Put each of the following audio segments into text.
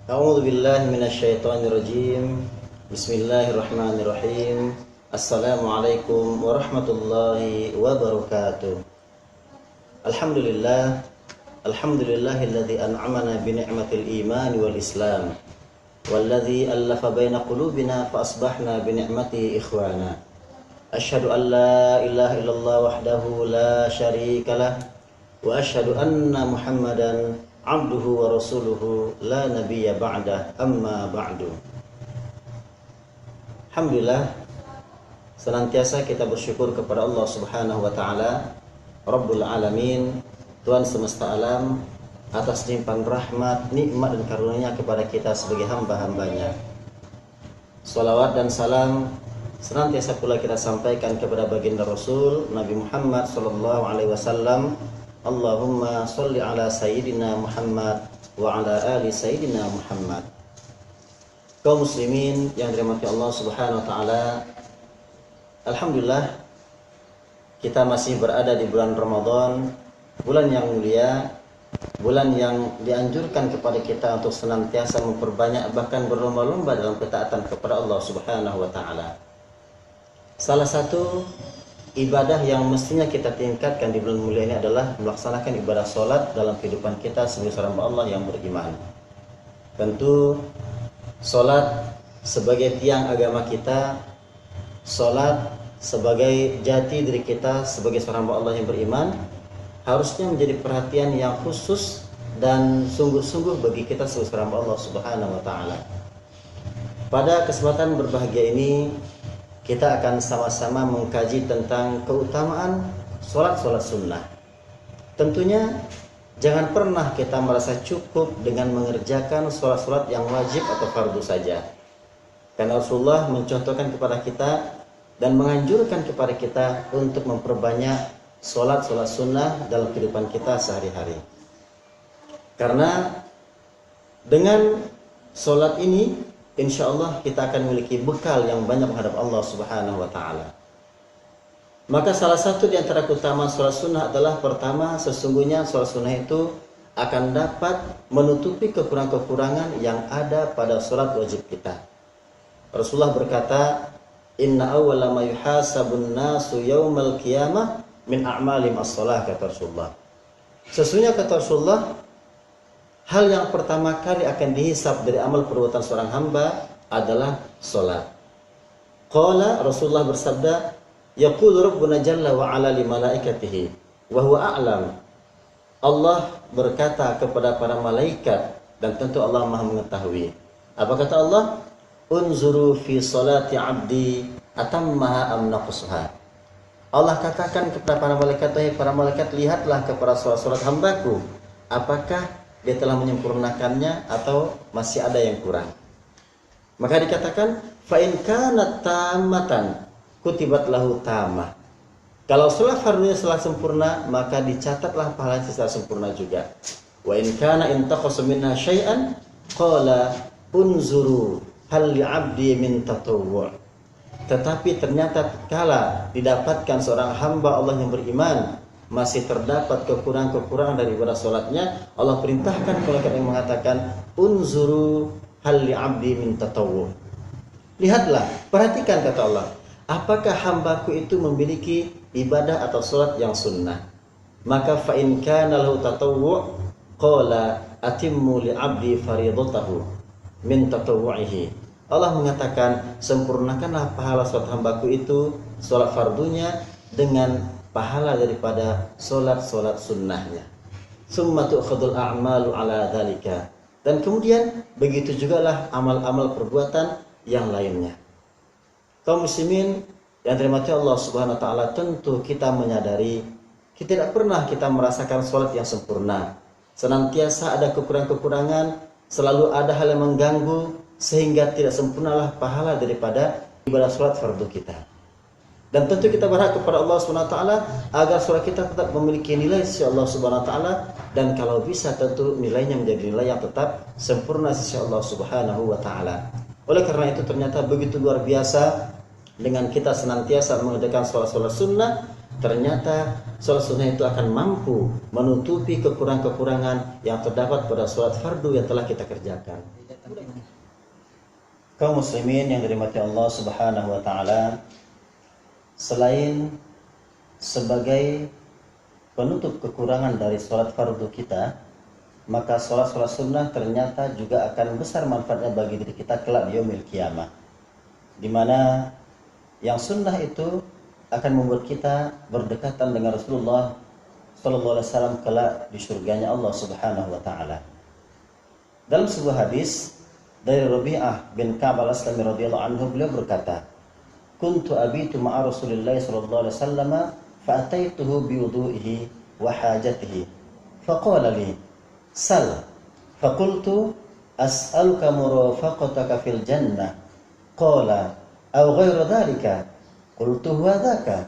A'udzu billahi minasyaitonir rajim. Bismillahirrahmanirrahim. Assalamualaikum warahmatullahi wabarakatuh. Alhamdulillah. Alhamdulillahilladzi an'amana bi ni'matil iman wal islam. Walladzi allafa baina qulubina fa asbahna bi ni'matihi ikhwana. Asyhadu an la ilaha illallah wahdahu la syarikalah wa asyhadu anna Muhammadan abduhu wa rasuluhu la nabiyya ba'dah, amma ba'du. Alhamdulillah, senantiasa kita bersyukur kepada Allah Subhanahu wa taala, Rabbul alamin, Tuhan semesta alam, atas limpahan rahmat, nikmat dan karunia kepada kita sebagai hamba-hambanya. Salawat dan salam senantiasa pula kita sampaikan kepada baginda Rasul Nabi Muhammad sallallahu alaihi wasallam. Allahumma sholli ala sayyidina Muhammad wa ala ali sayyidina Muhammad. Kaum muslimin yang dirahmati Allah Subhanahu wa taala, alhamdulillah kita masih berada di bulan Ramadan, bulan yang mulia, bulan yang dianjurkan kepada kita untuk senantiasa memperbanyak bahkan berlomba-lomba dalam ketaatan kepada Allah Subhanahu wa taala. Salah satu ibadah yang mestinya kita tingkatkan di bulan mulia ini adalah melaksanakan ibadah sholat dalam kehidupan kita sebagai seorang hamba Allah yang beriman. Tentu sholat sebagai tiang agama kita, sholat sebagai jati diri kita sebagai seorang hamba Allah yang beriman, harusnya menjadi perhatian yang khusus dan sungguh-sungguh bagi kita sebagai seorang hamba Allah Subhanahu wa taala. Pada kesempatan berbahagia ini, kita akan sama-sama mengkaji tentang keutamaan sholat-sholat sunnah. Tentunya jangan pernah kita merasa cukup dengan mengerjakan sholat-sholat yang wajib atau fardu saja. Karena Rasulullah mencontohkan kepada kita dan menganjurkan kepada kita untuk memperbanyak sholat-sholat sunnah dalam kehidupan kita sehari-hari. Karena dengan sholat ini insya Allah kita akan memiliki bekal yang banyak menghadap Allah Subhanahu wa ta'ala. Maka salah satu di antara keutamaan sholat sunnah adalah, pertama, sesungguhnya sholat sunnah itu akan dapat menutupi kekurangan-kekurangan yang ada pada sholat wajib kita. Rasulullah berkata, inna awwala ma yuhasabun nasu yaumal qiyamah min a'malim as-shalah, kata Rasulullah. Sesungguhnya, kata Rasulullah, hal yang pertama kali akan dihisab dari amal perbuatan seorang hamba adalah sholat. Qala, Rasulullah bersabda, yaqulu rabbuna jalla wa ala li malaikatihi wa huwa a'lam. Allah berkata kepada para malaikat, dan tentu Allah Maha mengetahui. Apa kata Allah? Unzuru fi salati abdi atammaha am naqsuha. Allah katakan kepada para malaikat, wahai para malaikat, lihatlah kepada salat hambaku, apakah dia telah menyempurnakannya atau masih ada yang kurang. Maka dikatakan, fa in kanat tammatan kutibat lahu tamah. Kalau sholat fardunya telah sempurna, maka dicatatlah pahala setelah sempurna juga. Wa in kana intaqasa minha syai'an qala unzuru hal li'abdi min tatawwu'. Tetapi ternyata kala didapatkan seorang hamba Allah yang beriman masih terdapat kekurangan-kekurangan daripada sholatnya, Allah perintahkan malaikat yang mengatakan, unzuru hal li'abdi min tatawwu'. Lihatlah, perhatikan, kata Allah, apakah hambaku itu memiliki ibadah atau sholat yang sunnah. Maka fa in kana lahu tatawwu' qala atimmu li'abdi faridatahu min tatawwu'ihi. Allah mengatakan, sempurnakanlah pahala sholat hambaku itu, sholat fardunya, dengan pahala daripada solat-solat sunnahnya. Summa tu'khadul a'malu ala dzalika. Dan kemudian begitu jugalah amal-amal perbuatan yang lainnya. Kaum muslimin yang dirahmati Allah Subhanahu wa taala, tentu kita menyadari kita tidak pernah kita merasakan solat yang sempurna. Senantiasa ada kekurangan-kekurangan, selalu ada hal yang mengganggu sehingga tidak sempurnalah pahala daripada ibadah solat fardu kita. Dan tentu kita berharap kepada Allah Subhanahu wa taala agar sholat kita tetap memiliki nilai sisi Allah Subhanahu wa taala, dan kalau bisa tentu nilainya menjadi nilai yang tetap sempurna sisi Allah Subhanahu wa taala. Oleh karena itu ternyata begitu luar biasa dengan kita senantiasa mengerjakan sholat-sholat sunnah, ternyata sholat sunnah itu akan mampu menutupi kekurangan-kekurangan yang terdapat pada sholat fardu yang telah kita kerjakan. Kaum muslimin yang dirahmati Allah Subhanahu wa taala, selain sebagai penutup kekurangan dari sholat fardu kita, maka sholat sunnah ternyata juga akan besar manfaatnya bagi diri kita kelak di yaumil qiyamah, di mana yang sunnah itu akan membuat kita berdekatan dengan Rasulullah sallallahu alaihi wasallam kelak di surganya Allah Subhanahu wa taala. Dalam sebuah hadis dari Rabi'ah bin Ka'ab al-Aslami radhiyallahu anhu, beliau berkata, "Kuntu abitu ma'a Rasulillah sallallahu alaihi wasallam fa ataituhu bi wudu'ihi wa hajatihi faqala li sal faqultu as'aluka murafaqataka fil jannah qala aw ghayra dhalika qultu huwa dhaka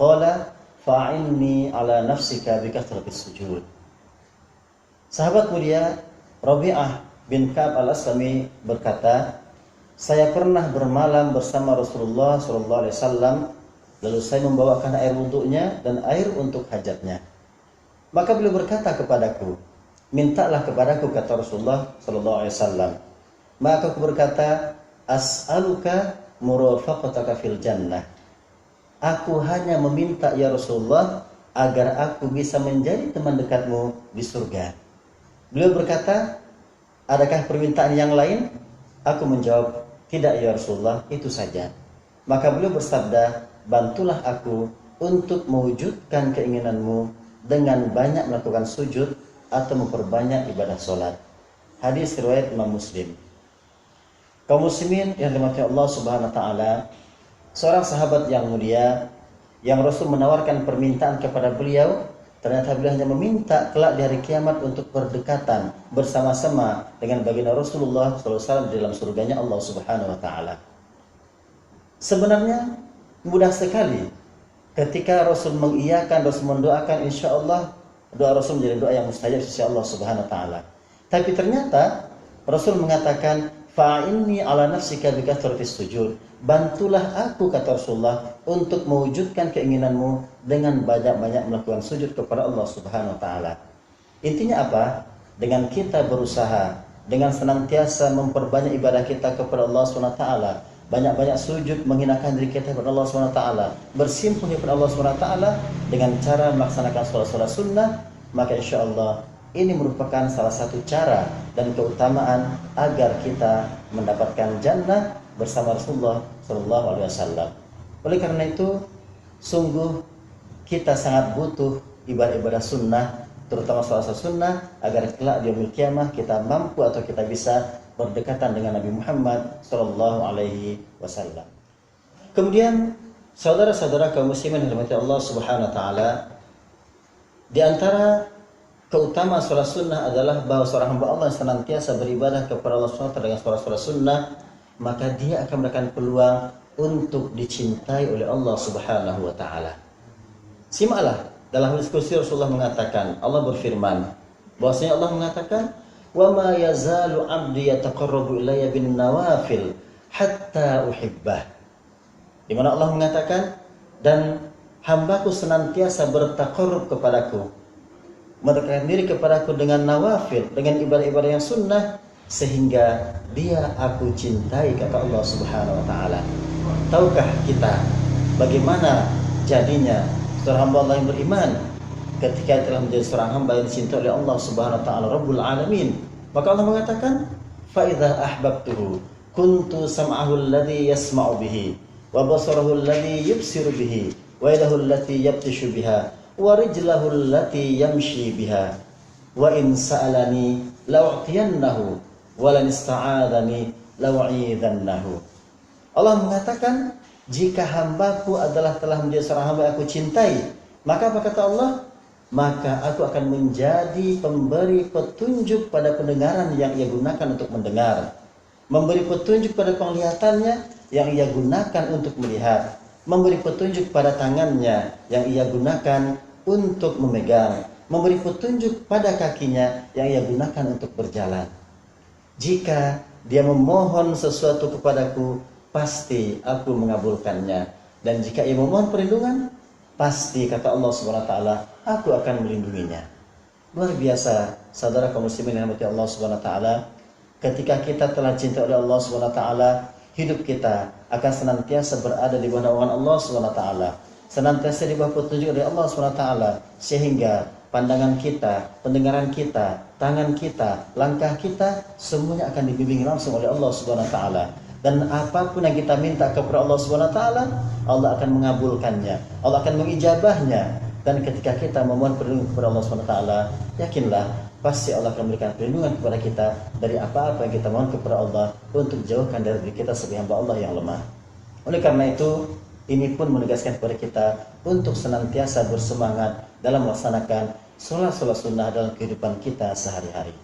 qala fa'inni ala nafsika bi kathratis sujud." Sahabat mulia Rabi'ah bin Ka'ab al-Aslami berkata, "Saya pernah bermalam bersama Rasulullah SAW, lalu saya membawakan air wudhunya dan air untuk hajatnya. Maka beliau berkata kepadaku, 'Mintalah kepadaku,' kata Rasulullah SAW. Maka aku berkata, 'As'aluka murafaqataka fil jannah.' Aku hanya meminta ya Rasulullah agar aku bisa menjadi teman dekatmu di surga." Beliau berkata, "Adakah permintaan yang lain?" Aku menjawab, "Tidak ya Rasulullah, itu saja." Maka beliau bersabda, "Bantulah aku untuk mewujudkan keinginanmu dengan banyak melakukan sujud atau memperbanyak ibadah sholat." Hadis riwayat Imam Muslim. Kaum muslimin yang dirahmati Allah Subhanahu wa taala, seorang sahabat yang mulia yang Rasul menawarkan permintaan kepada beliau, ternyata beliau hanya meminta kelak di hari kiamat untuk berdekatan bersama-sama dengan baginda Rasulullah SAW di dalam surganya Allah Subhanahu wa taala. Sebenarnya mudah sekali ketika Rasul mengiyakan, Rasul mendoakan, insya Allah doa Rasul menjadi doa yang mustajab sisi Allah Subhanahu wa taala. Tapi ternyata Rasul mengatakan, "Fa'inni ala nafsika bi kathratis sujud." Bantulah aku, kata Rasulullah, untuk mewujudkan keinginanmu dengan banyak-banyak melakukan sujud kepada Allah Subhanahu wa taala. Intinya apa? Dengan kita berusaha, dengan senantiasa memperbanyak ibadah kita kepada Allah Subhanahu wa taala, banyak-banyak sujud menghinakan diri kita kepada Allah Subhanahu wa taala, bersimpuh kepada Allah Subhanahu wa taala dengan cara melaksanakan sholat sunnah, maka insyaallah ini merupakan salah satu cara dan keutamaan agar kita mendapatkan jannah bersama Rasulullah Shallallahu Alaihi Wasallam. Oleh karena itu, sungguh kita sangat butuh ibadah-ibadah sunnah, terutama sholat sunnah, agar kelak di yaumil qiyamah kita mampu atau kita bisa berdekatan dengan Nabi Muhammad Shallallahu Alaihi Wasallam. Kemudian, saudara-saudara kaum muslimin yang dirahmati Allah Subhanahu Wa Taala, di antara keutamaan sholat sunnah adalah bahwa seorang hamba Allah yang senantiasa beribadah kepada Allah Subhanahu Wa Taala dengan sholat sunnah, maka dia akan mendapatkan peluang untuk dicintai oleh Allah Subhanahu wa taala. Simaklah dalam diskusi Rasulullah mengatakan, Allah berfirman bahwasanya Allah mengatakan, "Wa ma yazalu 'abdi yataqarrabu ilayya bin nawafil hatta uhibbah." Di mana Allah mengatakan, dan hambaku senantiasa bertaqarrub kepadaku, mendekatkan diri kepadaku dengan nawafil, dengan ibadah-ibadah yang sunnah, sehingga dia aku cintai, kata Allah Subhanahu wa taala. Tahukah kita bagaimana jadinya seorang hamba Allah yang beriman ketika telah menjadi seorang hamba yang dicintai oleh Allah Subhanahu wa taala Rabbul Alamin? Maka Allah mengatakan, "Fa idza ahbabtuhu kuntu sam'ahu alladhi yasma'u bihi wa basarahu alladhi yubsiru bihi wa yadahu allati yabtishu biha wa rijlahu allati yamshi biha wa in sa'alani la'u'tiyannahu walan ista'adani law'idannahu." Allah mengatakan, jika hambaku adalah telah menjadi seorang hamba yang aku cintai, maka apa kata Allah? Maka aku akan menjadi pemberi petunjuk pada pendengaran yang ia gunakan untuk mendengar, memberi petunjuk pada penglihatannya yang ia gunakan untuk melihat, memberi petunjuk pada tangannya yang ia gunakan untuk memegang, memberi petunjuk pada kakinya yang ia gunakan untuk berjalan. Jika dia memohon sesuatu kepadaku, pasti aku mengabulkannya. Dan jika ia memohon perlindungan, pasti, kata Allah Subhanahu wa taala, aku akan melindunginya. Luar biasa, saudara kaum muslimin yang dirahmati Allah Subhanahu wa taala. Ketika kita telah cinta oleh Allah SWT, hidup kita akan senantiasa berada di bawah naungan Allah SWT, senantiasa di bawah petunjuk dari Allah SWT, sehingga pandangan kita, pendengaran kita, tangan kita, langkah kita semuanya akan dibimbing langsung oleh Allah SWT. Dan apapun yang kita minta kepada Allah SWT, Allah akan mengabulkannya, Allah akan mengijabahnya. Dan ketika kita memohon perlindungan kepada Allah SWT, yakinlah pasti Allah akan memberikan perlindungan kepada kita dari apa-apa yang kita mohon kepada Allah, untuk jauhkan dari diri kita sebagai hamba Allah yang lemah. Oleh karena itu, ini pun menegaskan kepada kita untuk senantiasa bersemangat dalam melaksanakan sholat-sholat sunnah dalam kehidupan kita sehari-hari.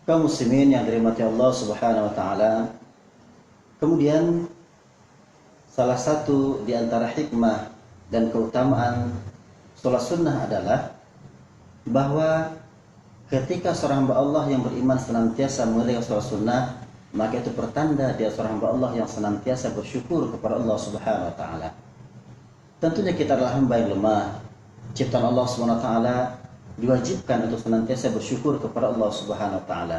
Kaum muslimin yang dirahmati Allah Subhanahu wa taala, kemudian salah satu di antara hikmah dan keutamaan sholat sunnah adalah bahwa ketika seorang hamba Allah yang beriman senantiasa mengerjakan sholat sunnah, maka itu pertanda dia seorang hamba Allah yang senantiasa bersyukur kepada Allah Subhanahu wa taala. Tentunya kita adalah hamba yang lemah. Ciptaan Allah Subhanahu wa taala diwajibkan untuk senantiasa bersyukur kepada Allah Subhanahu wa taala.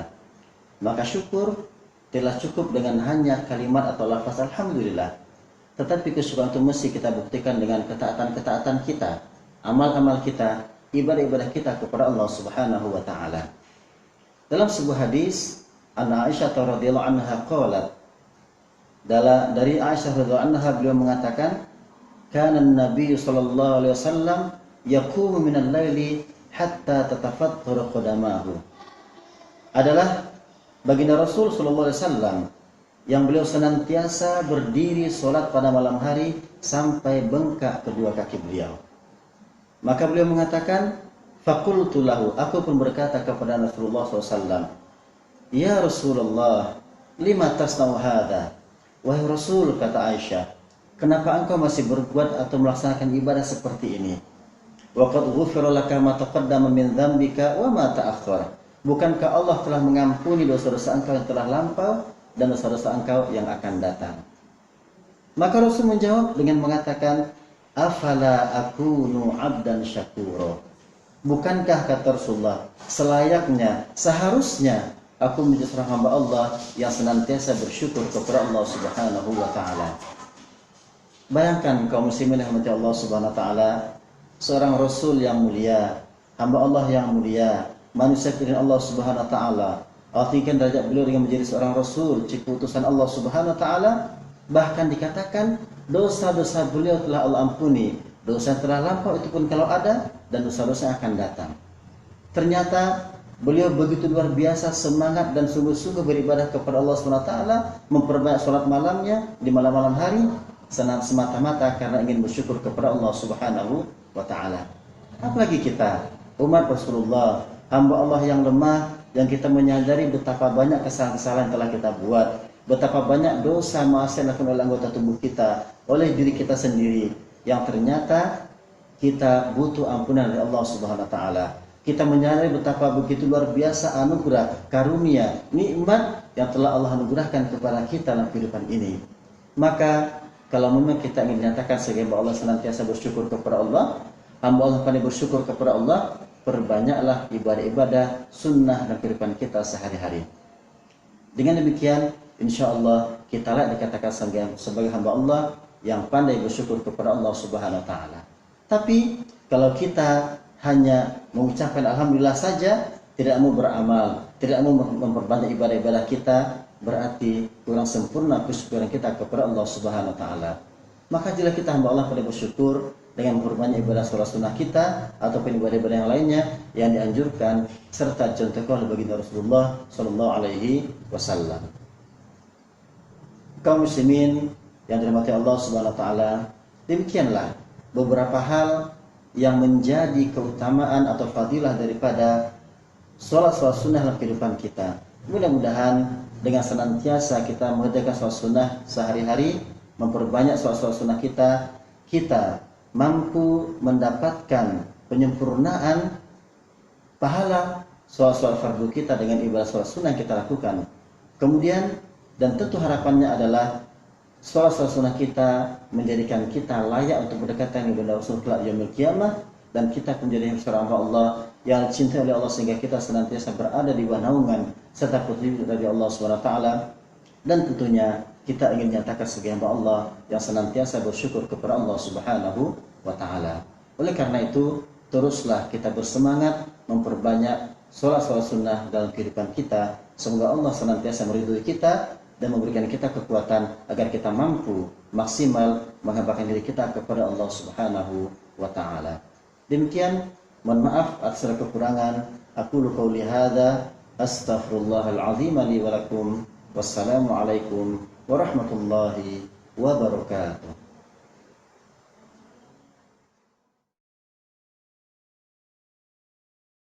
Maka syukur tidak cukup dengan hanya kalimat atau lafaz alhamdulillah, tetapi kesyukuran itu mesti kita buktikan dengan ketaatan-ketaatan kita, amal-amal kita, ibadah-ibadah kita kepada Allah Subhanahu wa taala. Dalam sebuah hadis, Aisyah radhiyallahu anha qalat, dari Aisyah radhiyallahu anha beliau mengatakan, kana an-nabiy sallallahu alaihi wasallam yaqumu minal laili hatta tatafattara qadamahu. Adalah baginda Rasul sallallahu alaihi wasallam yang beliau senantiasa berdiri salat pada malam hari sampai bengkak kedua kaki beliau. Maka beliau mengatakan, faqultu lahu, aku pun berkata kepada Rasulullah SAW, ya Rasulullah, lima tasna'u hadha? Wahai Rasul, kata Aisyah, kenapa engkau masih berbuat atau melaksanakan ibadah seperti ini? Wa qad ghufira laka ma taqaddama min dzambika wa ma ta'akhkhara. Bukankah Allah telah mengampuni dosa-dosa engkau yang telah lampau dan dosa-dosa engkau yang akan datang? Maka Rasul menjawab dengan mengatakan, afala akunu abdan syakura. Bukankah, kata Rasulullah, selayaknya, seharusnya aku menjadi seorang hamba Allah yang senantiasa bersyukur kepada Allah Subhanahu wa taala. Bayangkan kaum muslimin yang dirahmati Allah Subhanahu wa taala, seorang rasul yang mulia, hamba Allah yang mulia, manusia pilihan Allah Subhanahu wa taala. Allah tinggikan derajat beliau dengan menjadi seorang rasul, cipu utusan Allah Subhanahu wa taala. Bahkan dikatakan dosa-dosa beliau telah Allah ampuni. Dosa yang telah lampau itu pun kalau ada, dan dosa-dosa yang akan datang. Ternyata beliau begitu luar biasa semangat dan sungguh-sungguh beribadah kepada Allah SWT, memperbanyak sholat malamnya di malam-malam hari, semata-mata karena ingin bersyukur kepada Allah Subhanahu wa taala. Apalagi kita, umat Rasulullah, hamba Allah yang lemah, yang kita menyadari betapa banyak kesalahan-kesalahan yang telah kita buat, betapa banyak dosa maksiat yang dilakukan oleh anggota tubuh kita, oleh diri kita sendiri, yang ternyata kita butuh ampunan dari Allah Subhanahu wa taala. Kita menyadari betapa begitu luar biasa anugerah, karunia, nikmat yang telah Allah anugerahkan kepada kita dalam kehidupan ini. Maka kalau memang kita ingin dinyatakan sebagai hamba Allah senantiasa bersyukur kepada Allah, hamba Allah pandai bersyukur kepada Allah, perbanyaklah ibadah-ibadah sunnah dalam kehidupan kita sehari-hari. Dengan demikian, insya Allah kita layak dikatakan sebagai hamba Allah yang pandai bersyukur kepada Allah Subhanahu wa taala. Tapi kalau kita hanya mengucapkan alhamdulillah saja, tidak mau beramal, tidak mau memperbanyak ibadah-ibadah kita, berarti kurang sempurna kesyukuran kita kepada Allah Subhanahu wa taala. Maka jika kita hamba Allah pada bersyukur dengan memperbanyak ibadah sholat sunnah kita ataupun ibadah-ibadah yang lainnya yang dianjurkan serta contohkan oleh baginda Rasulullah sallallahu alaihi wasallam. Kaum muslimin yang dirahmati Allah Subhanahu wa taala, demikianlah beberapa hal yang menjadi keutamaan atau fadilah daripada sholat-sholat sunnah dalam kehidupan kita. Mudah-mudahan dengan senantiasa kita mengerjakan sholat sunnah sehari-hari, memperbanyak sholat-sholat sunnah kita mampu mendapatkan penyempurnaan pahala sholat-sholat fardu kita dengan ibadah sholat sunnah yang kita lakukan. Kemudian, dan tentu harapannya adalah sholat sunnah kita menjadikan kita layak untuk berdekatan dengan Rasulullah yaumil qiyamah, dan kita menjadi hamba Allah yang dicintai oleh Allah, sehingga kita senantiasa berada di bawah naungan serta petunjuk dari Allah Subhanahu wa taala. Dan tentunya kita ingin nyatakan sebagai hamba Allah yang senantiasa bersyukur kepada Allah Subhanahu wa taala. Oleh karena itu, teruslah kita bersemangat memperbanyak sholat-sholat sunnah dalam kehidupan kita. Semoga Allah senantiasa meridhoi kita dan memberikan kita kekuatan agar kita mampu maksimal menghambakan diri kita kepada Allah Subhanahu wa taala. Demikian, mohon maaf atas segala kekurangan. Aqulu qouli hadza astaghfirullahal azim li wa lakum. Wassalamualaikum warahmatullahi wabarakatuh.